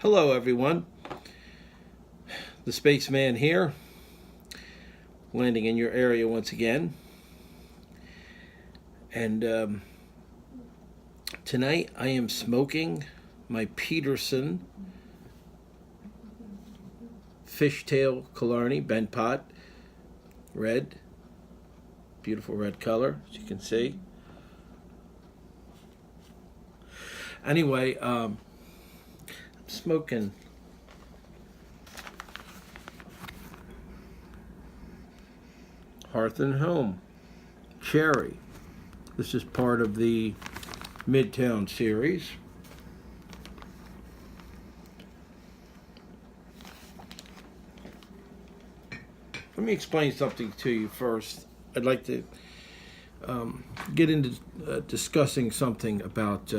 Hello everyone, the Spaceman here, landing in your area once again. And tonight I am smoking my Peterson Fishtail Killarney bent pot, red, beautiful red color as you can see. Anyway, I'm smoking Hearth Home Cherry. This is part of the Midtown series. Let me explain something to you first. I'd like to get into discussing something about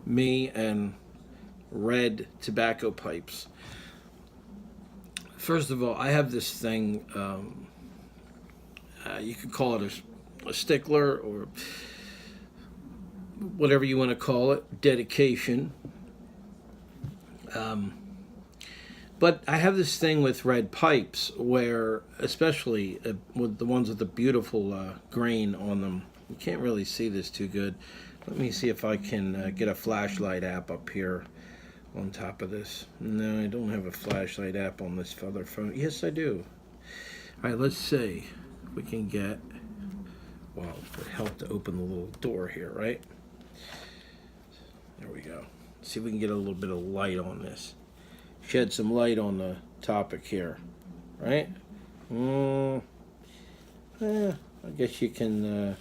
me and red tobacco pipes. First of all, I have this thing, you could call it a stickler or whatever you want to call it, dedication. But I have this thing with red pipes where, especially with the ones with the beautiful grain on them, you can't really see this too good. Let me see if I can get a flashlight app up here on top of this. No, I don't have a flashlight app on this other phone. Yes, I do. All right, let's see if we can get, well, it would help to open the little door here, right? There we go. See if we can get a little bit of light on this. Shed some light on the topic here, right? I guess you can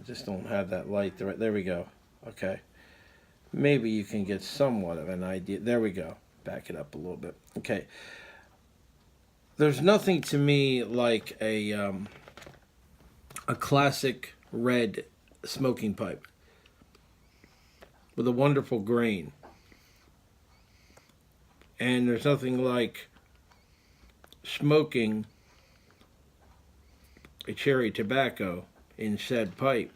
just don't have that light there we go. Okay, maybe you can get somewhat of an idea. There we go. Back it up a little bit. Okay, there's nothing to me like a classic red smoking pipe with a wonderful grain, and there's nothing like smoking a cherry tobacco in said pipe.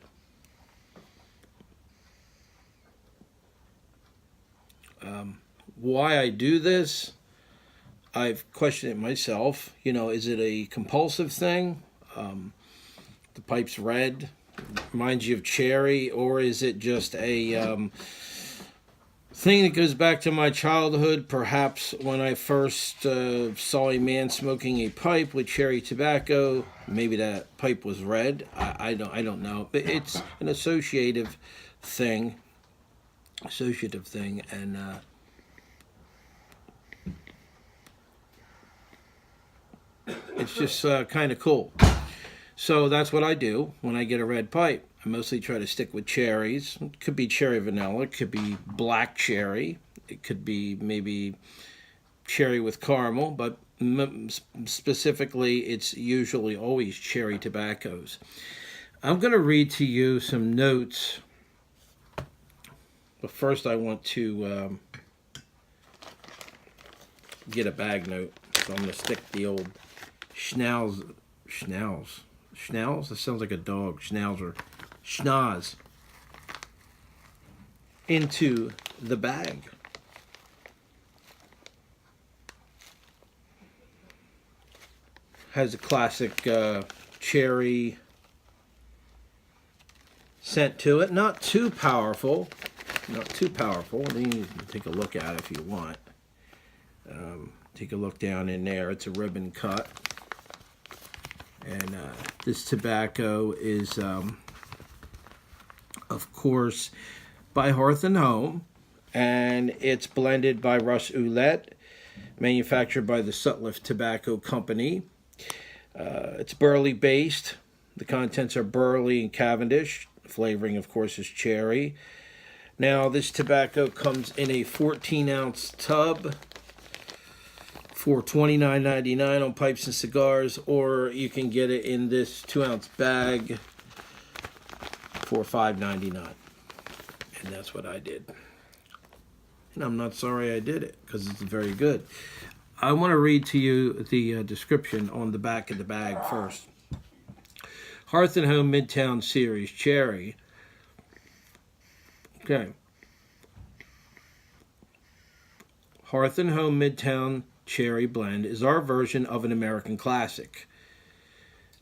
Why I do this, I've questioned it myself. You know, is it a compulsive thing? The pipe's red, reminds you of cherry, or is it just a thing that goes back to my childhood, perhaps when I first saw a man smoking a pipe with cherry tobacco? Maybe that pipe was red. I don't know, but it's an associative thing, and it's just kind of cool. So that's what I do when I get a red pipe. I mostly try to stick with cherries. It could be cherry vanilla. It could be black cherry. It could be maybe cherry with caramel. But specifically, it's usually always cherry tobaccos. I'm going to read to you some notes. But first, I want to get a bag note. So I'm going to stick the old Schnauz. Schnauz? That sounds like a dog. Schnauzer. Schnoz. Into the bag. Has a classic cherry scent to it. Not too powerful. Not too powerful. You can take a look at it if you want. Take a look down in there. It's a ribbon cut. And this tobacco is, of course, by Hearth Home, and it's blended by Russ Ouellette, manufactured by the Sutliff Tobacco Company. It's burley based. The contents are burley and Cavendish. Flavoring, of course, is cherry. Now, this tobacco comes in a 14-ounce tub for $29.99 on Pipes and Cigars, or you can get it in this 2-ounce bag for $5.99. And that's what I did. And I'm not sorry I did it, because it's very good. I want to read to you the description on the back of the bag first. Hearth Home Midtown Series Cherry. Okay. Hearth Home Midtown Cherry Blend is our version of an American classic.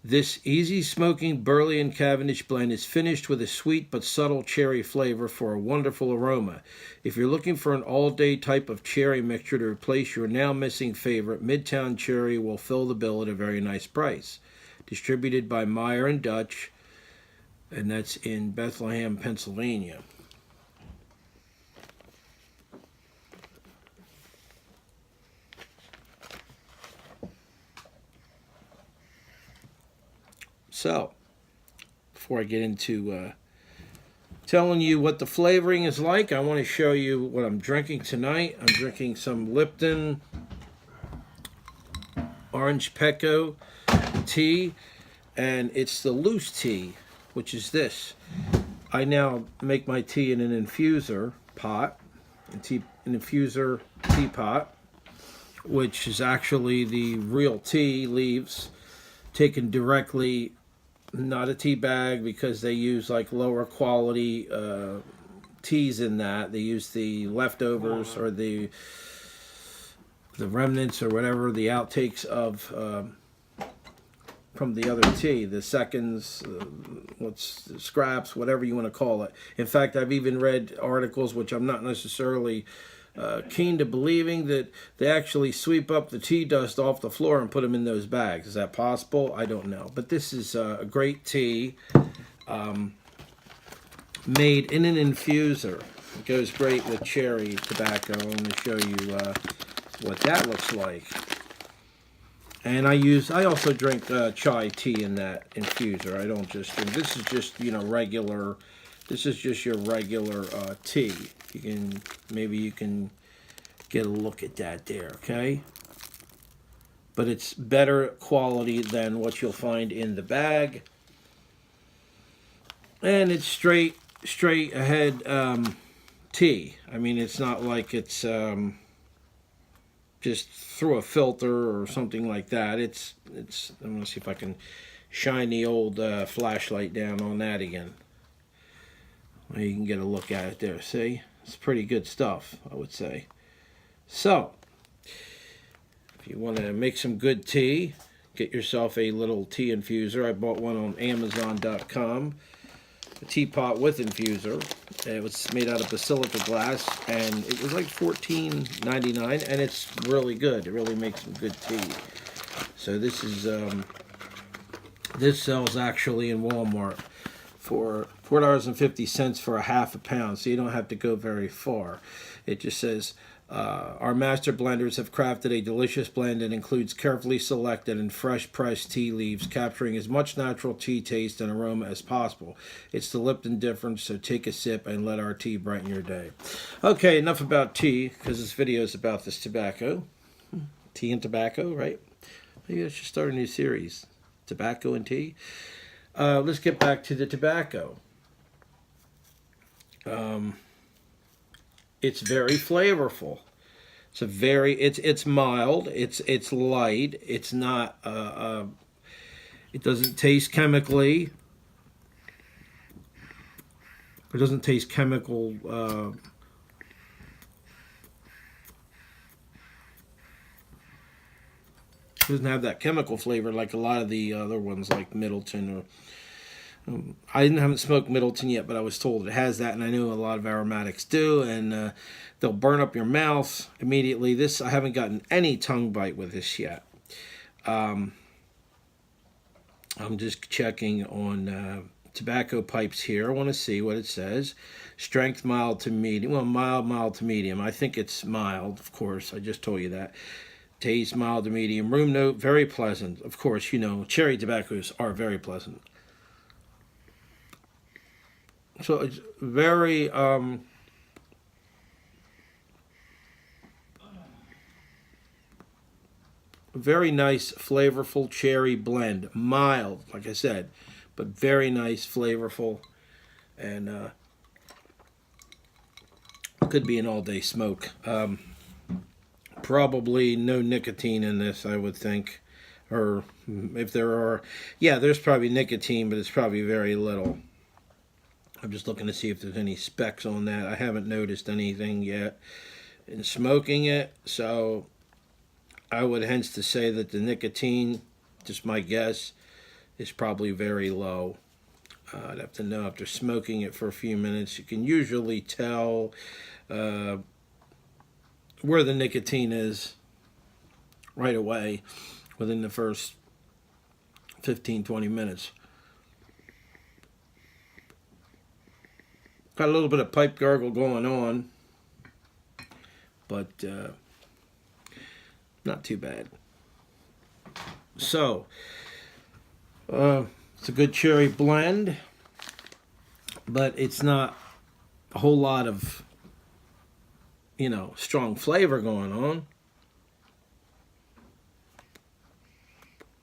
This easy smoking Burley and Cavendish blend is finished with a sweet but subtle cherry flavor for a wonderful aroma. If you're looking for an all-day type of cherry mixture to replace your now missing favorite, Midtown Cherry will fill the bill at a very nice price. Distributed by Meyer and Dutch, and that's in Bethlehem, Pennsylvania. So, before I get into telling you what the flavoring is like, I want to show you what I'm drinking tonight. I'm drinking some Lipton Orange Pekoe tea, and it's the loose tea, which is this. I now make my tea in an infuser pot, an infuser teapot, which is actually the real tea leaves taken directly, not a tea bag, because they use like lower quality teas in that. They use the leftovers or the remnants or whatever, the outtakes of from the other tea, the seconds, scraps, whatever you want to call it. In fact, I've even read articles, which I'm not necessarily keen to believing, that they actually sweep up the tea dust off the floor and put them in those bags. Is that possible? I don't know. But this is a great tea made in an infuser. It goes great with cherry tobacco. I'm going to show you what that looks like. And I also drink chai tea in that infuser. I don't just drink. This is just, regular. This is just your regular tea. Maybe you can get a look at that there, okay? But it's better quality than what you'll find in the bag. And it's straight ahead tea. I mean, it's not like it's just through a filter or something like that. I'm going to see if I can shine the old flashlight down on that again. Well, you can get a look at it there. See? It's pretty good stuff, I would say. So, if you want to make some good tea, get yourself a little tea infuser. I bought one on Amazon.com. A teapot with infuser. It was made out of basilica glass, and it was like $14.99, and it's really good. It really makes some good tea. So this is this sells actually in Walmart for $4.50 for a half a pound, so you don't have to go very far. It just says, our master blenders have crafted a delicious blend that includes carefully selected and fresh pressed tea leaves, capturing as much natural tea taste and aroma as possible. It's the Lipton difference, so take a sip and let our tea brighten your day. Okay, enough about tea, because this video is about this tobacco. Tea and tobacco, right? Maybe I should start a new series. Tobacco and tea. Let's get back to the tobacco. It's very flavorful. It's mild. It's light. It's not. It doesn't taste chemically. It doesn't taste chemical. It doesn't have that chemical flavor like a lot of the other ones, like Middleton or. I haven't smoked Middleton yet, but I was told it has that, and I know a lot of aromatics do, and they'll burn up your mouth immediately. I haven't gotten any tongue bite with this yet. I'm just checking on tobacco pipes here. I want to see what it says. Strength mild to medium. Well, mild to medium. I think it's mild, of course. I just told you that. Taste mild to medium. Room note, very pleasant. Of course, cherry tobaccos are very pleasant. So it's very very nice, flavorful cherry blend. Mild, like I said, but very nice, flavorful, and could be an all-day smoke. Probably no nicotine in this, I would think. Or if there are, yeah, there's probably nicotine, but it's probably very little. I'm just looking to see if there's any specs on that. I haven't noticed anything yet in smoking it, so I would hence to say that the nicotine, just my guess, is probably very low. I'd have to know after smoking it for a few minutes. You can usually tell where the nicotine is right away within the first 15-20 minutes. Got a little bit of pipe gargle going on, but not too bad. So, it's a good cherry blend, but it's not a whole lot of, strong flavor going on.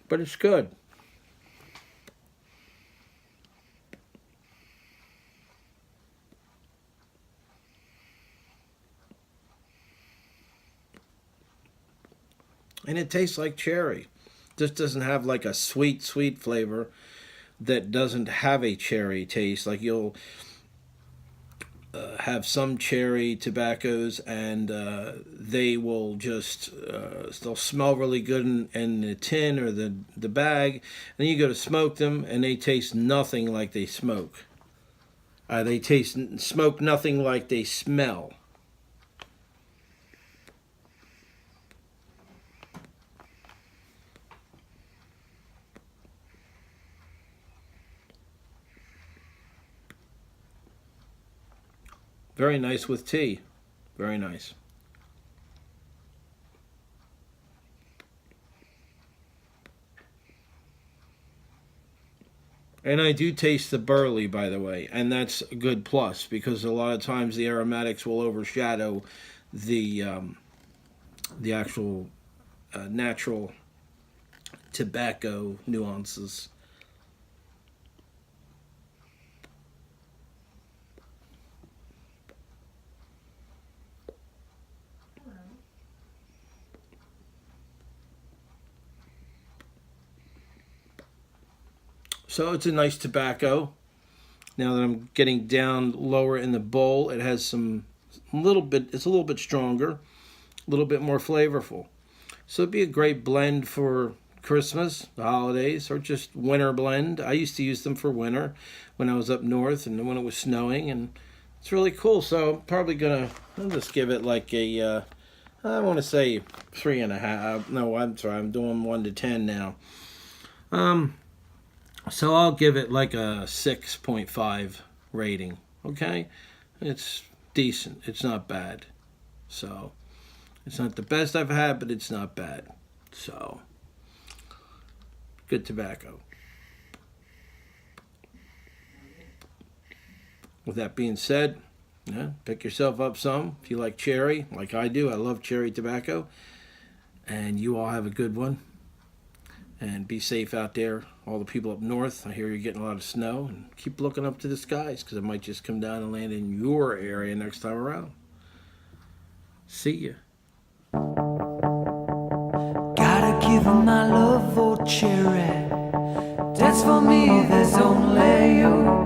But it's good. And it tastes like cherry. Just doesn't have like a sweet flavor that doesn't have a cherry taste. Like you'll have some cherry tobaccos and they will just they'll smell really good in the tin or the bag, and then you go to smoke them and they taste nothing like they smoke. They smoke nothing like they smell. Very nice with tea. Very nice. And I do taste the burley, by the way, and that's a good plus because a lot of times the aromatics will overshadow the actual natural tobacco nuances. So it's a nice tobacco. Now that I'm getting down lower in the bowl, it has it's a little bit stronger, a little bit more flavorful. So it'd be a great blend for Christmas, the holidays, or just winter blend. I used to use them for winter when I was up north and when it was snowing, and it's really cool. So I'll just give it like I want to say 3.5. No, I'm sorry, I'm doing 1 to 10 now. So I'll give it like a 6.5 rating. Okay, it's decent. It's not bad. So it's not the best I've had, but it's not bad. So good tobacco. With that being said, yeah, pick yourself up some if you like cherry, like I do. I love cherry tobacco. And you all have a good one. And be safe out there, all the people up north. I hear you're getting a lot of snow. And keep looking up to the skies because it might just come down and land in your area next time around. See ya. Gotta give my love for cherry. That's for me, there's only you.